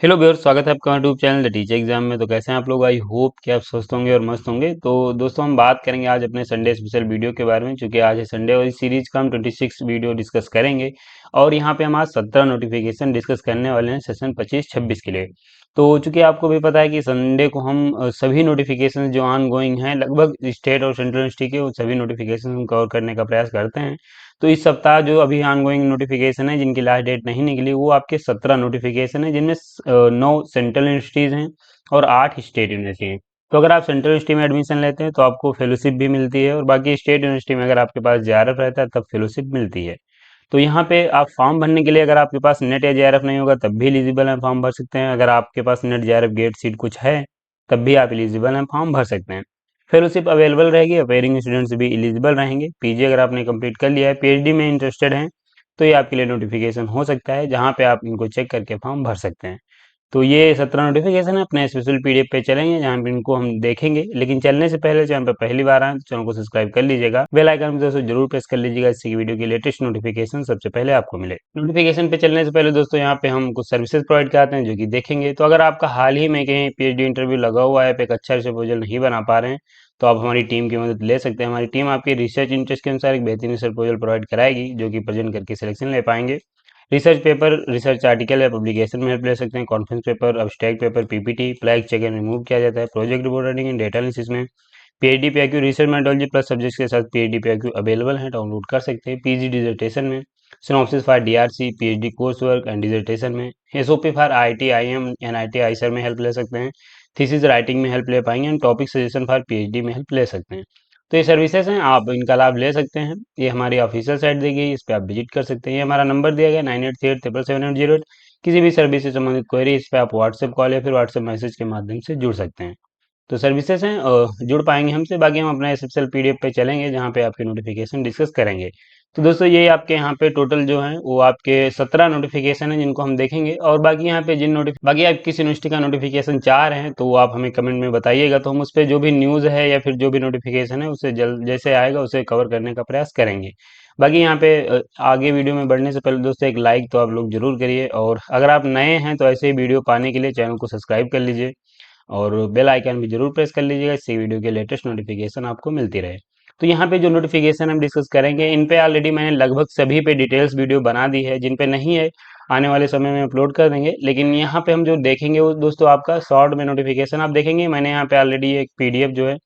Hello viewers, स्वागत है आपका YouTube channel the teacher exam में। तो कैसे हैं आप लोग? आई होप कि आप स्वस्थ होंगे और मस्त होंगे। तो दोस्तों, हम बात करेंगे आज अपने संडे स्पेशल वीडियो के बारे में, क्योंकि आज है संडे और इस सीरीज का हम 26 वीडियो डिस्कस करेंगे। और यहाँ पे हम आज 17 नोटिफिकेशन डिस्कस करने वाले हैं सेशन 25-26 के लिए। तो चूंकि आपको भी पता है कि संडे को हम सभी नोटिफिकेशन जो ऑन गोइंग हैं, लगभग स्टेट और सेंट्रल यूनिवर्सिटी के, वो सभी नोटिफिकेशन हम कवर करने का प्रयास करते हैं। तो इस सप्ताह जो अभी ऑनगोइंग नोटिफिकेशन है, जिनकी लास्ट डेट नहीं निकली, वो आपके 17 नोटिफिकेशन है, जिनमें 9 सेंट्रल यूनिवर्सिटीज हैं और 8 स्टेट यूनिवर्सिटी हैं। तो अगर आप सेंट्रल यूनिवर्सिटी में एडमिशन लेते हैं तो आपको फेलोशिप भी मिलती है, और बाकी स्टेट यूनिवर्सिटी में अगर आपके पास जेआरएफ रहता है तब फेलोशिप मिलती है। तो यहाँ पे आप फॉर्म भरने के लिए, अगर आपके पास नेट या जेआरएफ नहीं होगा तब भी एलिजिबल हैं, फॉर्म भर सकते हैं। अगर आपके पास नेट जेआरएफ गेट सीट कुछ है तब भी आप एलिजिबल हैं, फॉर्म भर सकते हैं। फेलोशिप अवेलेबल रहेगी, अपेयरिंग स्टूडेंट्स भी एलिजिबल रहेंगे। पीजी अगर आपने कंप्लीट कर लिया है, पीएचडी में इंटरेस्टेड हैं, तो ये आपके लिए नोटिफिकेशन हो सकता है, जहाँ पे आप इनको चेक करके फॉर्म भर सकते हैं। तो ये 17 नोटिफिकेशन है, अपने स्पेशल पीडीएफ पे चलेंगे, जहाँ पे इनको हम देखेंगे। लेकिन चलने से पहले चैनल पे पहली बार आए तो चैनल को सब्सक्राइब कर लीजिएगा, बेल आइकन भी दोस्तों जरूर प्रेस कर लीजिएगा, इससे वीडियो की लेटेस्ट नोटिफिकेशन सबसे पहले आपको मिले। नोटिफिकेशन पे चलने से पहले दोस्तों, यहाँ पे हम कुछ सर्विसेज प्रोवाइड कराते हैं जो कि देखेंगे। तो अगर आपका हाल ही में कहीं पीएचडी इंटरव्यू लगा हुआ है, आप एक अच्छा प्रपोजल नहीं बना पा रहे हैं, तो आप हमारी टीम की मदद ले सकते हैं। हमारी टीम आपकी रिसर्च इंटरेस्ट के अनुसार एक बेहतरीन प्रपोजल प्रोवाइड कराएगी, जो कि प्रेजेंट करके सिलेक्शन ले पाएंगे। रिसर्च पेपर, रिसर्च आर्टिकल या पब्लिकेशन में हेल्प ले सकते हैं। Conference paper, abstract paper, PPT, plag check and remove किया जाता है। Project report writing and data analysis में PhD PIQ, research methodology plus subjects के साथ पीएचडी पीआईक्यू अवेलेबल है, डाउनलोड कर सकते हैं। पीजी डिसर्टेशन में synopsis for DRC, PhD course work and dissertation में SOP for IIT, IIM, NIT, IISER में हेल्प ले सकते हैं। थीसिस राइटिंग में हेल्प ले पाएंगे and topic suggestion for PhD में हेल्प ले सकते हैं। तो ये सर्विसेज हैं, आप इनका लाभ ले सकते हैं। ये हमारी ऑफिशियल साइट दी गई, इस पे आप विजिट कर सकते हैं। ये हमारा नंबर दिया गया 9838777808। किसी भी सर्विस से संबंधित क्वेरी, इस पे आप व्हाट्सएप कॉल या फिर व्हाट्सएप मैसेज के माध्यम से जुड़ सकते हैं। तो सर्विसेज हैं, जुड़ पाएंगे हमसे। बाकी हम अपना एसएसएल पीडीएफ पे चलेंगे, जहाँ पे आपके नोटिफिकेशन डिस्कस करेंगे। तो दोस्तों, ये आपके यहाँ पे टोटल जो है वो आपके 17 नोटिफिकेशन है, जिनको हम देखेंगे। और बाकी यहाँ पे बाकी आप किस यूनिवर्सिटी का नोटिफिकेशन चाह रहे हैं, तो वो आप हमें कमेंट में बताइएगा, तो हम उस पर जो भी न्यूज़ है या फिर जो भी नोटिफिकेशन है उसे जल्द जैसे आएगा उसे कवर करने का प्रयास करेंगे। बाकी यहाँ पे आगे वीडियो में बढ़ने से पहले दोस्तों, एक लाइक तो आप लोग जरूर करिए, और अगर आप नए हैं तो ऐसे ही वीडियो पाने के लिए चैनल को सब्सक्राइब कर लीजिए, और बेल आइकन भी जरूर प्रेस कर लीजिएगा, इससे वीडियो के लेटेस्ट नोटिफिकेशन आपको मिलती रहे। तो यहाँ पे जो नोटिफिकेशन हम डिस्कस करेंगे, इन पे ऑलरेडी मैंने लगभग सभी पे डिटेल्स वीडियो बना दी है। जिन पे नहीं है, आने वाले समय में अपलोड कर देंगे। लेकिन यहाँ पे हम जो देखेंगे वो दोस्तों आपका शॉर्ट में नोटिफिकेशन आप देखेंगे। मैंने यहाँ पे ऑलरेडी एक पीडीएफ जो है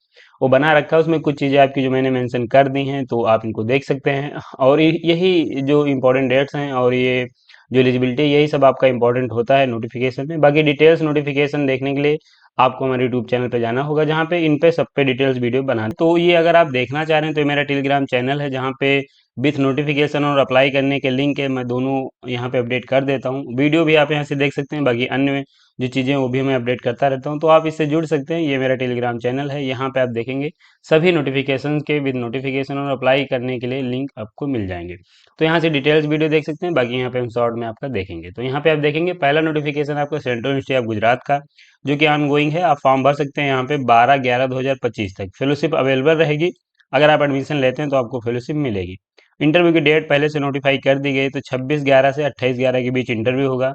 वो बना रखा है, उसमें कुछ चीज़ें आपकी जो मैंने मेंशन कर दी हैं, तो आप इनको देख सकते हैं। और यही जो इंपॉर्टेंट डेट्स हैं और ये जो एलिजिबिलिटी, यही सब आपका इंपॉर्टेंट होता है नोटिफिकेशन में। बाकी डिटेल्स नोटिफिकेशन देखने के लिए आपको हमारे यूट्यूब चैनल पे जाना होगा, जहाँ पे इन पे सब पे डिटेल्स वीडियो बना। तो ये अगर आप देखना चाह रहे हैं तो ये मेरा टेलीग्राम चैनल है, जहाँ पे विथ नोटिफिकेशन और अप्लाई करने के लिंक है, मैं दोनों यहाँ पे अपडेट कर देता हूँ। वीडियो भी आप यहाँ से देख सकते हैं, बाकी अन्य जो चीज़ें वो भी मैं अपडेट करता रहता हूँ, तो आप इससे जुड़ सकते हैं। ये मेरा टेलीग्राम चैनल है, यहाँ पे आप देखेंगे सभी नोटिफिकेशन के विद नोटिफिकेशन और अप्लाई करने के लिए लिंक आपको मिल जाएंगे। तो यहाँ से डिटेल्स वीडियो देख सकते हैं। बाकी यहाँ पे हम शॉर्ट में आपका देखेंगे। तो यहाँ पे आप देखेंगे पहला नोटिफिकेशन आपका सेंट्रल यूनिवर्सिटी ऑफ गुजरात का, जो कि ऑन गोइंग है। आप फॉर्म भर सकते हैं यहाँ पे 12/11/2025 तक। फेलोशिप अवेलेबल रहेगी, अगर आप एडमिशन लेते हैं तो आपको फेलोशिप मिलेगी। इंटरव्यू की डेट पहले से नोटिफाई कर दी गई, तो 26/11 से 28/11 के बीच इंटरव्यू होगा।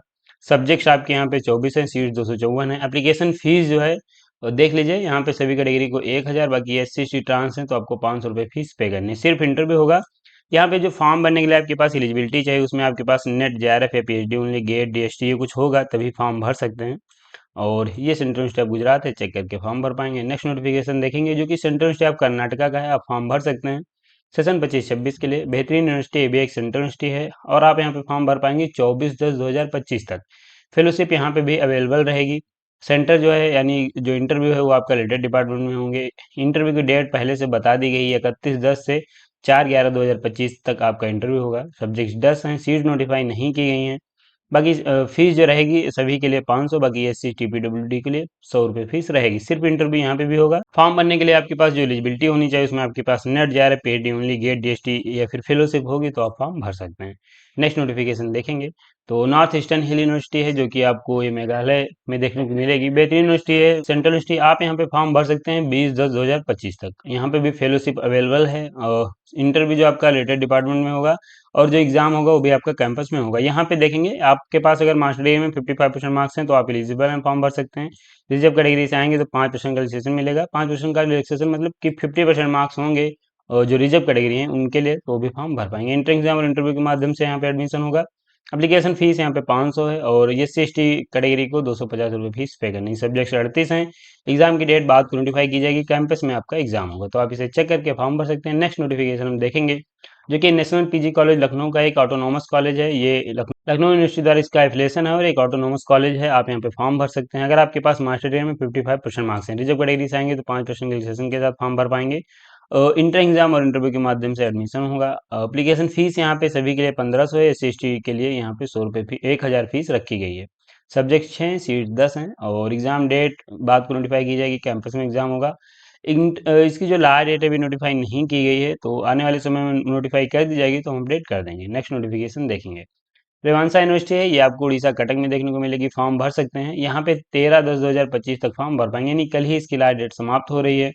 सब्जेक्ट्स आपके यहाँ पे 24 है, सीट 254 है। एप्लीकेशन फीस जो है देख लीजिए, यहाँ पे सभी कैटेगरी को 1000, बाकी SC ST ट्रांस है तो आपको 500 रुपये फीस पे करनी है। सिर्फ इंटरव्यू होगा। यहाँ पे जो फॉर्म भरने के लिए आपके पास एलिजिबिलिटी चाहिए, उसमें आपके पास नेट जेआरएफ या पीएचडी ओनली, गेट, डीएसटी ये कुछ होगा तभी फॉर्म भर सकते हैं। और ये सेंट्रल यूनिवर्सिटी ऑफ गुजरात है, चेक करके फॉर्म भर पाएंगे। नेक्स्ट नोटिफिकेशन देखेंगे, जो कि सेंट्रल यूनिवर्सिटी ऑफ कर्नाटका का है, आप फॉर्म भर सकते हैं सेशन 25-26 के लिए। बेहतरीन यूनिवर्सिटी, ये भी एक सेंट्रल यूनिवर्सिटी है, और आप यहाँ पे फॉर्म भर पाएंगे 24/10/2025 तक। फेलोशिप यहाँ पे भी अवेलेबल रहेगी। सेंटर जो है, यानी जो इंटरव्यू है वो आपका रिलेटेड डिपार्टमेंट में होंगे। इंटरव्यू की डेट पहले से बता दी गई है, 31/10 से 4/11/2025 तक आपका इंटरव्यू होगा। सब्जेक्ट 10 हैं, सीट नोटिफाई नहीं की गई हैं। बाकी फीस जो रहेगी सभी के लिए 500, बाकी SC ST PWD के लिए 100 रुपये फीस रहेगी। सिर्फ इंटरव्यू यहाँ पे भी होगा। फॉर्म भरने के लिए आपके पास जो एलिजिबिलिटी होनी चाहिए, उसमें आपके पास नेट जा रहा है, पेड ओनली, गेट, DST या फिर फेलोशिप होगी तो आप फॉर्म भर सकते हैं। नेक्स्ट नोटिफिकेशन देखेंगे तो नॉर्थ ईस्टर्न हिल यूनिवर्सिटी है जो कि आपको ये मेघालय में देखने को मिलेगी। बेहतरीन यूनिवर्सिटी है, सेंट्रल यूनिवर्सिटी। आप यहाँ पे फॉर्म भर सकते हैं 20/10/2025 तक। यहाँ पे भी फेलोशिप अवेलेबल है और इंटरव्यू जो आपका रिलेटेड डिपार्टमेंट में होगा और जो एग्जाम होगा वो भी आपका कैंपस में होगा। यहाँ पे देखेंगे आपके पास अगर मास्टर डिग्री में 55% मार्क्स हैं तो आप एलिजिबल हैं, फॉर्म भर सकते हैं। रिजर्व कैटेगरी से आएंगे तो 5% का रिलैक्सेशन मिलेगा। 5% का रिलैक्सेशन मतलब कि 50% मार्क्स होंगे और जो रिजर्व कैटेगरी है उनके लिए तो भी फॉर्म भर पाएंगे। इंटर एग्जाम और इंटरव्यू के माध्यम से यहाँ पे एडमिशन होगा। एप्लीकेशन फीस यहाँ पे 500 है और S C S T category को 250 रुपये फीस पे करनी है। सब्जेक्ट 38 हैं। एग्जाम की डेट बाद को नोटिफाई की जाएगी, कैंपस में आपका एग्जाम होगा तो आप इसे चेक करके फॉर्म भर सकते हैं। नेक्स्ट नोटिफिकेशन हम देखेंगे जो कि नेशनल पीजी कॉलेज लखनऊ का एक ऑटोनॉमस कॉलेज है। ये लखनऊ यूनिवर्सिटी द्वारा इसका एफिलिएशन है और एक ऑटोनॉमस कॉलेज है। आप यहाँ पे फॉर्म भर सकते हैं अगर आपके पास मास्टर डिग्री में 55% मार्क्स हैं। रिजर्व कैटेगरी से आएंगे तो 5% रिलैक्सेशन के साथ फॉर्म भर पाएंगे। इंटर एग्जाम और इंटरव्यू के माध्यम से एडमिशन होगा। एप्लीकेशन फीस यहाँ पे सभी के लिए 1500 है। एस सी एस टी के लिए यहाँ पे 100 रुपये 1000 फीस रखी गई है। सब्जेक्ट 6 सीट 10 हैं और एग्जाम डेट बाद को नोटिफाई की जाएगी, कैंपस में एग्जाम होगा। इसकी जो लास्ट डेट अभी नोटिफाई नहीं की गई है तो आने वाले समय में नोटिफाई कर दी जाएगी तो हम अपडेट कर देंगे। नेक्स्ट नोटिफिकेशन देखेंगे। रेवांसा यूनिवर्सिटी है, ये आपको उड़ीसा कटक में देखने को मिलेगी। फॉर्म भर सकते हैं यहाँ पे 13/10/2025 तक फॉर्म भर पाएंगे, यानी कल ही इसकी लास्ट डेट समाप्त हो रही है।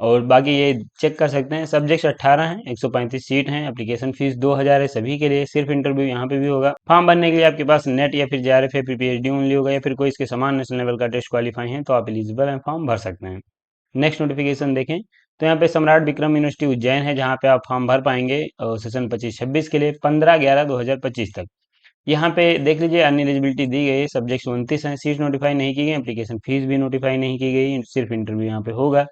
और बाकी ये चेक कर सकते हैं। सब्जेक्ट्स 18 हैं, 135 सीट हैं। एप्लीकेशन फीस 2000 है सभी के लिए। सिर्फ इंटरव्यू यहाँ पे भी होगा। फॉर्म भरने के लिए आपके पास नेट या फिर जेआरएफ या फिर पीएचडी ओनली होगा या फिर कोई इसके समान नेशनल लेवल का टेस्ट क्वालिफाई है तो आप एलिजिबल हैं, फॉर्म भर सकते हैं। नेक्स्ट नोटिफिकेशन देखें तो यहाँ पे सम्राट विक्रम यूनिवर्सिटी उज्जैन है जहाँ पे आप फॉर्म भर पाएंगे सेशन 25-26 के लिए 15/11/2025 तक। यहाँ पे देख लीजिए अन्य एलिजिबिलिटी दी गई है। सब्जेक्ट 29 हैं। सीट नोटिफाई नहीं की गई, एप्लीकेशन फीस भी नोटिफाई नहीं की गई, सिर्फ इंटरव्यू यहाँ पे होगा।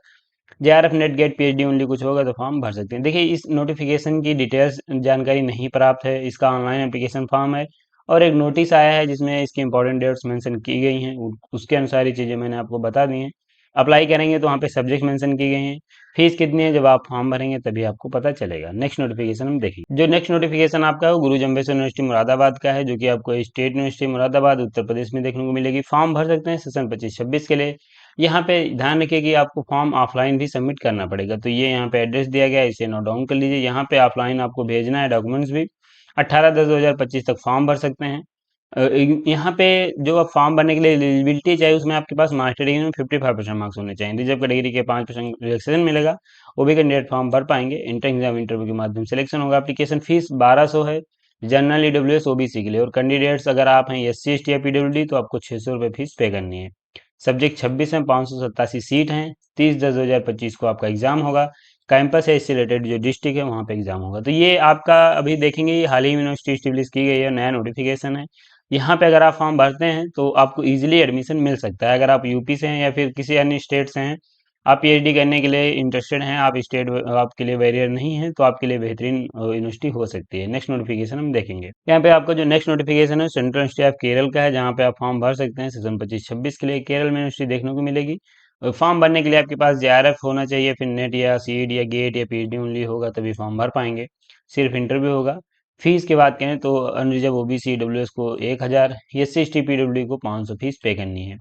JRF NET GATE PhD only कुछ होगा तो फॉर्म भर सकते हैं। देखिए इस नोटिफिकेशन की डिटेल्स जानकारी नहीं प्राप्त है। इसका ऑनलाइन एप्लीकेशन फॉर्म है और एक नोटिस आया है जिसमें इसकी इंपॉर्टेंट डेट्स मेंशन की गई हैं। उसके अनुसार ये चीज़ें मैंने आपको बता दी हैं। अप्लाई करेंगे तो वहाँ पे सब्जेक्ट मेंशन की गई हैं। फीस कितनी है जब आप फॉर्म भरेंगे तभी आपको पता चलेगा। नेक्स्ट नोटिफिकेशन हम देखेंगे। जो नेक्स्ट नोटिफिकेशन आपका है वो गुरु जम्बेश्वर यूनिवर्सिटी मुरादाबाद का है जो कि आपको स्टेट यूनिवर्सिटी मुरादाबाद उत्तर प्रदेश में देखने को मिलेगी। फॉर्म भर सकते हैं सेशन 25-26 के लिए। यहाँ पे ध्यान रखिए कि आपको फॉर्म ऑफलाइन भी सबमिट करना पड़ेगा तो ये यहाँ पे एड्रेस दिया गया है, इसे नोट डाउन कर लीजिए। यहाँ पे ऑफलाइन आपको भेजना है डॉक्यूमेंट्स भी। 18/10/2025 तक फॉर्म भर सकते हैं। यहाँ पे जो आप फॉर्म भरने के लिए एलिजिबिलिटी चाहिए उसमें आपके पास मास्टर डिग्री में 55% मार्क्स होने चाहिए। रिजर्व कैटेगरी के 5% रिलैक्सेशन मिलेगा, वो भी कैंडिडेट फॉर्म भर पाएंगे। इंटर एग्जाम इंटरव्यू के माध्यम से सिलेक्शन होगा। एप्लीकेशन फीस 1200 है जनरल ईडब्ल्यूएस ओबीसी के लिए और कैंडिडेट्स अगर आप हैं एस सी एस टी या पीडब्ल्यूडी तो आपको 600 रुपये फीस पे करनी है। सब्जेक्ट 26 हैं, 587 सीट हैं। 30/10/2025 को आपका एग्जाम होगा। कैंपस है इससे रिलेटेड जो डिस्ट्रिक्ट है वहाँ पे एग्जाम होगा। तो ये आपका अभी देखेंगे ये हाल ही में यूनिवर्सिटी स्टेब्लिश की गई है, नया नोटिफिकेशन है। यहाँ पे अगर आप फॉर्म भरते हैं तो आपको इजीली एडमिशन मिल सकता है। अगर आप यूपी से हैं या फिर किसी अन्य स्टेट से हैं, आप पीएचडी करने के लिए इंटरेस्टेड हैं, आप स्टेट आपके लिए बैरियर नहीं है तो आपके लिए बेहतरीन यूनिवर्सिटी हो सकती है। नेक्स्ट नोटिफिकेशन हम देखेंगे। यहाँ पे आपका जो नेक्स्ट नोटिफिकेशन है सेंट्रल यूनिवर्सिटी ऑफ केरल का है जहाँ पे आप फॉर्म भर सकते हैं सेशन 25-26 के लिए। केरल में यूनिवर्सिटी देखने को मिलेगी। फॉर्म भरने के लिए आपके पास जेआरएफ होना चाहिए, फिर नेट या सीईडी या गेट या पीएचडी ओनली होगा तभी फॉर्म भर पाएंगे। सिर्फ इंटरव्यू होगा। फीस की बात करें तो अनरिजर्व ओबीसी डब्ल्यूएस को 1000, S C S T PW को 500 फीस पे करनी है।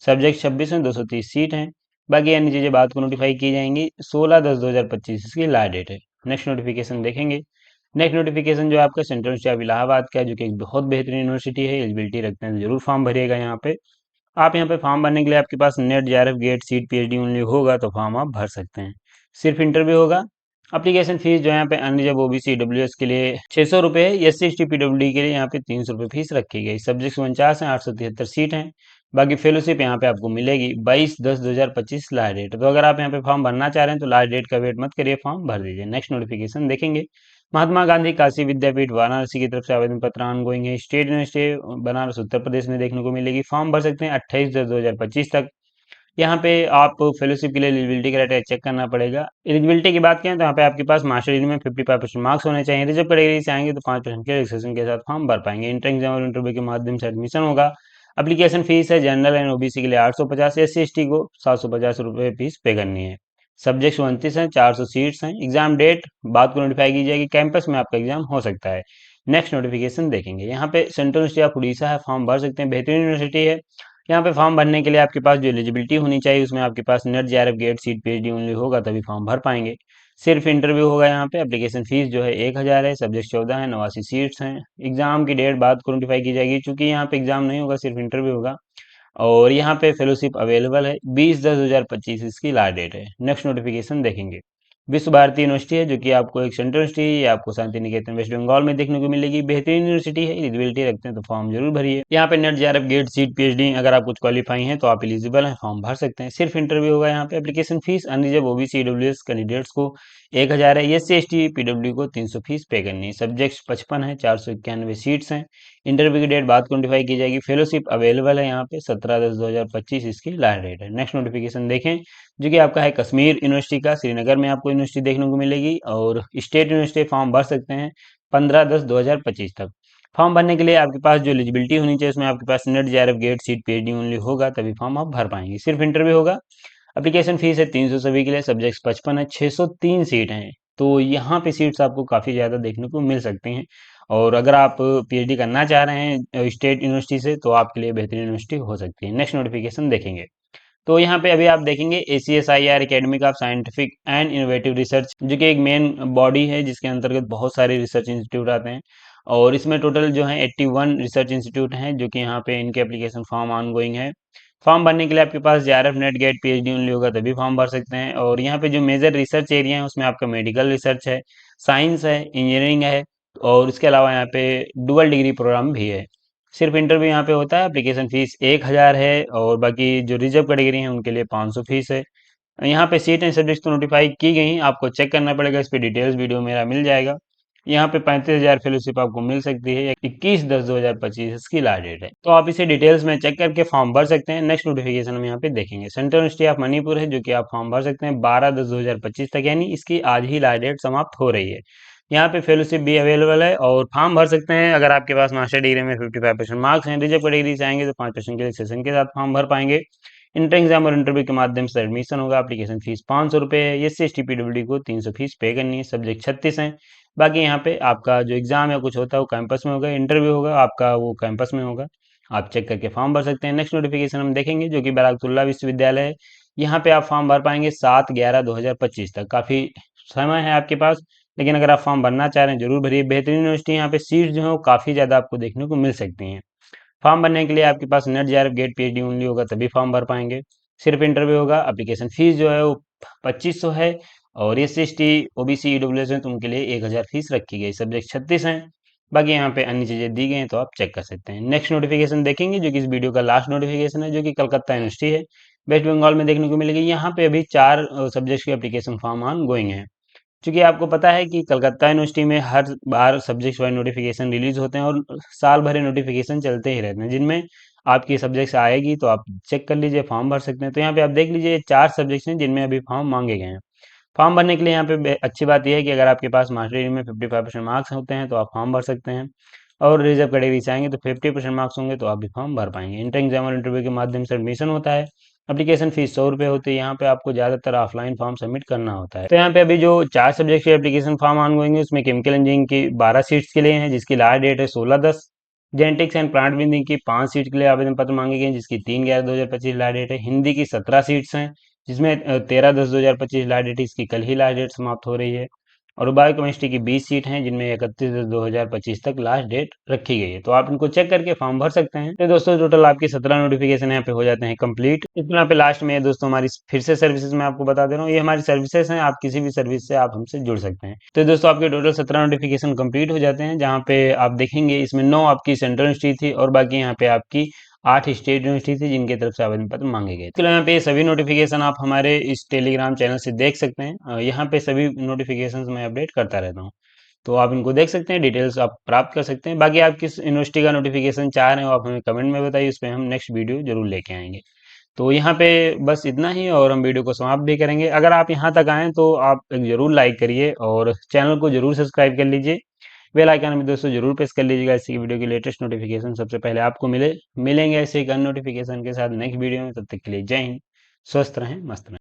सब्जेक्ट 26 में 230 सीट हैं। बाकी अन्य चीज़ें बाद को नोटिफाई की जाएंगी। 16/10/2025 इसकी लास्ट डेट है। नेक्स्ट नोटिफिकेशन देखेंगे। नेक्स्ट नोटिफिकेशन जो आपका सेंट्रल यूनिवर्सिटी ऑफ इलाहाबाद का है जो कि एक बहुत बेहतरीन यूनिवर्सिटी है। एलिजिबिलिटी रखते हैं तो जरूर फॉर्म भरिएगा। यहाँ पे आप यहाँ पे फॉर्म भरने के लिए आपके पास NET JRF GATE SET PhD only होगा तो फॉर्म आप भर सकते हैं। सिर्फ इंटरव्यू होगा। एप्लीकेशन फीस जो यहाँ पे अनरिजर्व ओबीसी डब्ल्यूएस के लिए 600 रुपये है। S C S T PWD के लिए यहाँ पे 300 रुपये फीस रखी गई। सब्जेक्ट 49 हैं, 873 सीट हैं। बाकी फेलोशिप यहाँ पे आपको मिलेगी। 22/10/2025 लास्ट डेट। तो अगर आप यहाँ पे फॉर्म भरना चाह रहे हैं तो लास्ट डेट का वेट मत करिए, फॉर्म भर दीजिए। नेक्स्ट नोटिफिकेशन देखेंगे। महात्मा गांधी काशी विद्यापीठ वाराणसी की तरफ से आवेदन पत्र ऑनगोइंग है। स्टेट यूनिवर्सिटी बनारस उत्तर प्रदेश में देखने को मिलेगी। फॉर्म भर सकते हैं 28/10/2025 तक। यहाँ पे आप फेलोशिप के लिए एलिजिबिलिटी क्राइटेरिया चेक करना पड़ेगा। एलिजिबिलिटी की बात करें तो यहाँ पे आपके पास मास्टर डिग्री में 55% मार्क्स होने चाहिए। रिजर्व कैटेगरी से आएंगे तो 5% के रिलैक्सेशन के साथ फॉर्म भर पाएंगे। इंटर एग्जाम और इंटरव्यू के माध्यम से एडमिशन होगा। एप्लीकेशन फीस है जनरल एंड ओबीसी के लिए 850, एस सी एस टी को 750 रुपये फीस पे करनी है। सब्जेक्ट 29 हैं, 400 सीट्स हैं। एग्जाम डेट बाद को नोटिफाई की जाएगी, कैंपस में आपका एग्जाम हो सकता है। नेक्स्ट नोटिफिकेशन देखेंगे। यहाँ पे सेंट्रल यूनिवर्सिटी ऑफ उड़ीसा है, फॉर्म भर सकते हैं, बेहतरीन यूनिवर्सिटी है। यहाँ पे फॉर्म भरने के लिए आपके पास जो एलिजिबिलिटी होनी चाहिए उसमें आपके पास NET JRF GATE SET PhD only होगा तभी फॉर्म भर पाएंगे। सिर्फ इंटरव्यू होगा यहाँ पे। एप्लीकेशन फीस जो है 1,000 है, सब्जेक्ट 14 है, 89 सीट्स हैं। एग्जाम की डेट बाद को नोटिफाई की जाएगी, क्योंकि यहाँ पे एग्जाम नहीं होगा, सिर्फ इंटरव्यू होगा। और यहाँ पे फेलोशिप अवेलेबल है, 20/10/2025 इसकी लास्ट डेट है। नेक्स्ट नोटिफिकेशन देखेंगे। विश्व भारती यूनिवर्सिटी है, जो कि आपको एक सेंट्रल यूनिवर्सिटी है, ये आपको शांति निकेतन वेस्ट बंगाल में देखने को मिलेगी। बेहतरीन यूनिवर्सिटी है, एलिजिबिलिटी रखते हैं तो फॉर्म जरूर भरिए। यहाँ पे net JRF GATE SET PhD अगर आप कुछ क्वालिफाई हैं तो आप एलिजिबल हैं, फॉर्म भर सकते हैं। सिर्फ इंटरव्यू होगा यहाँ पे। Application fees unreserved OBC EWS candidates को 1,000 है, एससी एसटी पीडब्ल्यू को 300 फीस पे करनी है। सब्जेक्ट्स 55 है, 491 सीट्स हैं। इंटरव्यू की डेट बाद को नोटिफाई की जाएगी। फेलोशिप अवेलेबल है यहाँ पे, 17/10/2025 इसकी लास्ट डेट है। नेक्स्ट नोटिफिकेशन देखें, जो कि आपका है कश्मीर यूनिवर्सिटी का। श्रीनगर में आपको यूनिवर्सिटी देखने को मिलेगी, और स्टेट यूनिवर्सिटी फॉर्म भर सकते हैं 15/10/2025 तक। फॉर्म भरने के लिए आपके पास जो एलिजिबिलिटी होनी चाहिए, उसमें आपके पास NET JRF GATE SET PhD only होगा, तभी फॉर्म आप भर पाएंगे। सिर्फ इंटरव्यू होगा। एप्लीकेशन फीस है 300 सभी के लिए। सब्जेक्ट्स 55 है, 603 सीट हैं। तो यहाँ पे सीट्स आपको काफ़ी ज़्यादा देखने को मिल सकती हैं। और अगर आप पीएचडी करना चाह रहे हैं स्टेट यूनिवर्सिटी से, तो आपके लिए बेहतरीन यूनिवर्सिटी हो सकती है। नेक्स्ट नोटिफिकेशन देखेंगे, तो यहाँ पे अभी आप देखेंगे ACSIR academic of scientific and innovative research, जो कि एक मेन बॉडी है जिसके अंतर्गत बहुत सारे रिसर्च इंस्टीट्यूट आते हैं। और इसमें टोटल जो है 81 रिसर्च इंस्टीट्यूट हैं, जो कि यहाँ पे इनके एप्लीकेशन फॉर्म ऑन गोइंग है। फॉर्म भरने के लिए आपके पास JRF NET GATE PhD only होगा, तभी फॉर्म भर सकते हैं। और यहाँ पे जो मेजर रिसर्च एरिया है, उसमें आपका मेडिकल रिसर्च है, साइंस है, इंजीनियरिंग है, और इसके अलावा यहाँ पे डुअल डिग्री प्रोग्राम भी है। सिर्फ इंटरव्यू यहाँ पे होता है। एप्लीकेशन फीस 1,000 है, और बाकी जो रिजर्व कैटेगरी है उनके लिए 500 फीस है। यहाँ पे सीट एंड सब्जेक्ट तो नोटिफाई की गई, आपको चेक करना पड़ेगा, इस पे डिटेल्स वीडियो मेरा मिल जाएगा। यहाँ पे 35,000 फेलोशिप आपको मिल सकती है। 21/10/2025 इसकी लास्ट डेट है, तो आप इसे डिटेल्स में चेक करके फॉर्म भर सकते हैं। नेक्स्ट नोटिफिकेशन हम यहाँ पे देखेंगे। सेंट्रल यूनिवर्सिटी ऑफ मणिपुर है, जो कि आप फॉर्म भर सकते हैं 12/10/2025 तक, यानी इसकी आज ही लास्ट डेट समाप्त हो रही है। यहाँ पे फेलोशिप भी अवेलेबल है, और फॉर्म भर सकते हैं अगर आपके पास मास्टर डिग्री में 55% मार्क्स हैं। रिजर्व कैटेगरी से आएंगे तो 5% के सेशन के साथ फॉर्म भर पाएंगे। इंटर एग्जाम और इंटरव्यू के माध्यम से एडमिशन होगा। एप्लीकेशन फीस 500 रुपये है। SC ST PWD को 300 फीस पे करनी है। सब्जेक्ट 36 हैं। बाकी यहाँ पे आपका जो एग्जाम है कुछ होता है वो कैंपस में होगा, इंटरव्यू होगा आपका वो कैंपस में होगा। आप चेक करके फॉर्म भर सकते हैं। नेक्स्ट नोटिफिकेशन हम देखेंगे, जो कि बराकतुल्ला विश्वविद्यालय है। यहाँ पे आप फॉर्म भर पाएंगे 7/11/2025 तक, काफ़ी समय है आपके पास। लेकिन अगर आप फॉर्म भरना चाह रहे हैं जरूर भरिए। बेहतरीन यूनिवर्सिटी, यहाँ पे सीट जो है वो काफ़ी ज़्यादा आपको देखने को मिल सकती हैं। फॉर्म भरने के लिए आपके पास NET JRF GATE PhD only होगा, तभी फॉर्म भर पाएंगे। सिर्फ इंटरव्यू होगा। एप्लीकेशन फीस जो है वो 2500 है, और SC ST OBC EWS है तो उनके लिए 1,000 फीस रखी गई। सब्जेक्ट 36 हैं। बाकी यहाँ पे अन्य चीज़ें दी गई हैं, तो आप चेक कर सकते हैं। नेक्स्ट नोटिफिकेशन देखेंगे, जो कि इस वीडियो का लास्ट नोटिफिकेशन है, जो कि कलकत्ता यूनिवर्सिटी है, वेस्ट बंगाल में देखने को मिलेगी। यहाँ पे अभी 4 सब्जेक्ट के एप्लीकेशन फॉर्म ऑन गोइंग है। क्योंकि आपको पता है कि कलकत्ता यूनिवर्सिटी में हर बार सब्जेक्ट वाइज नोटिफिकेशन रिलीज होते हैं, और साल भर नोटिफिकेशन चलते ही रहते हैं, जिनमें आपकी सब्जेक्ट्स आएगी तो आप चेक कर लीजिए, फॉर्म भर सकते हैं। तो यहाँ पे आप देख लीजिए 4 सब्जेक्ट्स हैं जिनमें अभी फॉर्म मांगे गए हैं। फॉर्म भरने के लिए यहाँ पे अच्छी बात यह है कि अगर आपके पास मास्टर डिग्री में 55% मार्क्स होते हैं तो आप फॉर्म भर सकते हैं। और रिजर्व कैटेगरी से आएंगे तो 50% मार्क्स होंगे तो आप भी फॉर्म भर पाएंगे। इंटर एग्जाम और इंटरव्यू के माध्यम से एडमिशन होता है। एप्लीकेशन फीस 100 रुपये होती है। यहाँ पे आपको ज़्यादातर ऑफलाइन फॉर्म सबमिट करना होता है। तो यहाँ पे अभी जो 4 सब्जेक्ट के एप्लीकेशन फॉर्म ऑन गोइंग है, उसमें केमिकल इंजीनियरिंग की 12 सीट्स के लिए हैं, जिसकी लास्ट डेट है 16/10। जेनेटिक्स एंड प्लांट ब्रीदिंग की 5 सीट के लिए आवेदन पत्र मांगे गए हैं, जिसकी 3/11/2025 लास्ट डेट है। हिंदी की 17 सीट्स हैं, जिसमें 13/10/2025 लास्ट डेट है, इसकी कल ही लास्ट डेट समाप्त हो रही है। और बायोकेमिस्ट्री की 20 सीट हैं, जिनमें 31/10/2025 तक लास्ट डेट रखी गई है। तो आप इनको चेक करके फॉर्म भर सकते हैं। तो दोस्तों टोटल आपके 17 नोटिफिकेशन यहाँ पे हो जाते हैं कंप्लीट। इसमें यहाँ पे लास्ट में दोस्तों हमारी फिर से सर्विसेज मैं आपको बता दे रहा हूँ, ये हमारी सर्विसेज हैं, आप किसी भी सर्विस से आप हमसे जुड़ सकते हैं। तो दोस्तों आपके टोटल 17 नोटिफिकेशन कंप्लीट हो जाते हैं, जहाँ पे आप देखेंगे इसमें 9 आपकी सेंट्रल यूनिवर्सिटी थी, और बाकी यहाँ पे आपकी 8 स्टेट यूनिवर्सिटी थी जिनकी तरफ से आवेदन पत्र मांगे गए। तो यहाँ पे सभी नोटिफिकेशन आप हमारे इस टेलीग्राम चैनल से देख सकते हैं। यहाँ पे सभी नोटिफिकेशन मैं अपडेट करता रहता हूँ, तो आप इनको देख सकते हैं, डिटेल्स आप प्राप्त कर सकते हैं। बाकी आप किस यूनिवर्सिटी का नोटिफिकेशन चाह रहे हो आप हमें कमेंट में बताइए, उस पर हम नेक्स्ट वीडियो जरूर लेके आएंगे। तो यहाँ पे बस इतना ही, और हम वीडियो को समाप्त भी करेंगे। अगर आप यहाँ तक आएँ तो आप एक जरूर लाइक करिए, और चैनल को जरूर सब्सक्राइब कर लीजिए। बेल आइकन में दोस्तों जरूर प्रेस कर लीजिएगा, इसी वीडियो की लेटेस्ट नोटिफिकेशन सबसे पहले आपको मिलेंगे ऐसे एक अन्य नोटिफिकेशन के साथ नेक्स्ट वीडियो में। तब तक के लिए जय हिंद, स्वस्थ रहें, मस्त रहें।